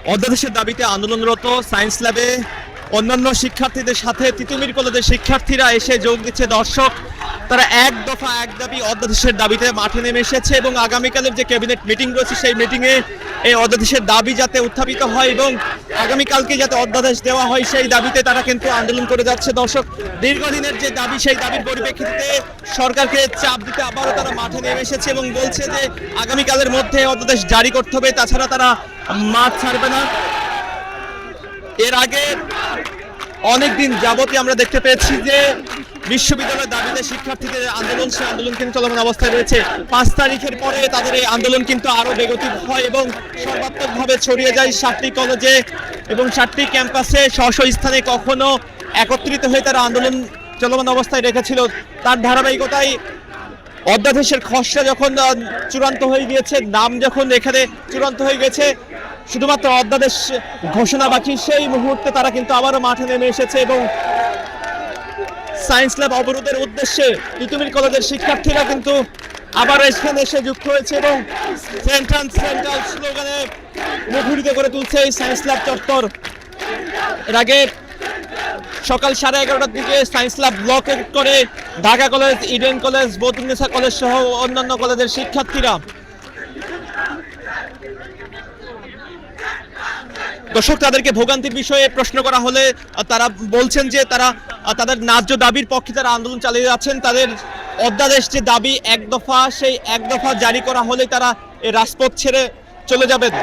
অধ্যাদেশের দাবিতে আন্দোলনরত সায়েন্স ল্যাবে অন্যান্য শিক্ষার্থীদের সাথে তিতুমির কলেজের শিক্ষার্থীরা এসে যোগ দিচ্ছে। দর্শক, তারা এক দফা এক দাবি অধ্যাদেশের দাবিতে মাঠে নেমে এসেছে এবং আগামীকালের যে ক্যাবিনেট মিটিং রয়েছে সেই মিটিংয়ে এই অধ্যাদেশের দাবি যাতে উত্থাপিত হয় এবং আগামীকালকে যাতে অধ্যাদেশ দেওয়া হয় সেই দাবিতে তারা কিন্তু আন্দোলন করে যাচ্ছে। দর্শক, দীর্ঘদিনের যে দাবি সেই দাবির পরিপ্রেক্ষিতে সরকারকে চাপ দিতে আবারও তারা মাঠে নেমে এসেছে এবং বলছে যে আগামীকালের মধ্যে অধ্যাদেশ জারি করতে হবে, তাছাড়া তারা মাঠ ছাড়বে না। এর আগে অনেকদিন যাবতই আমরা দেখতে পেয়েছি যে বিশ্ববিদ্যালয়ের দাবিতে শিক্ষার্থীদের আন্দোলন, সেই আন্দোলন কিন্তু চলমান অবস্থায় রয়েছে। 5 তারিখের পরে তাদের এই আন্দোলন কিন্তু আরো বেগতিক হয় এবং সর্বাত্মকভাবে ছড়িয়ে যায় 7টি কলেজে এবং 7টি ক্যাম্পাসে স্ব স্থানে কখনো একত্রিত হয়ে তারা আন্দোলন চলমান অবস্থায় রেখেছিল। তার ধারাবাহিকতায় অধ্যাদেশের খসড়া যখন চূড়ান্ত হয়ে গিয়েছে, নাম যখন এখানে চূড়ান্ত হয়ে গেছে, শুধুমাত্র অধ্যাদেশ ঘোষণা বাকি, সেই মুহূর্তে তারা কিন্তু আবারও মাঠে নেমে এসেছে এবং সায়েন্স ল্যাব অবরোধের উদ্দেশ্যে তিতুমির কলেজের শিক্ষার্থীরা কিন্তু আবার এখানে এসে যুক্ত হয়েছে এবং সেন্ট্রাল স্লোগানে মুখরিত করে তুলছে এই সায়েন্স ল্যাব চত্বর। এর আগে সকাল 11:30টার দিকে সায়েন্স ল্যাব ব্লক করে Dhaka college, Eden college, Badrunnesa college সহ অন্যান্য কলেজের শিক্ষার্থীরা। দর্শক, তাদেরকে ভোগান্তির বিষয়ে প্রশ্ন করা হলে তারা বলছেন যে তারা তাদের ন্যায্য দাবির পক্ষে তারা আন্দোলন চালিয়ে যাচ্ছেন। তাদের অধ্যাদেশ যে দাবি এক দফা, সেই এক দফা জারি করা হলে তারা এই রাজপথ ছেড়ে চলে যাবেন।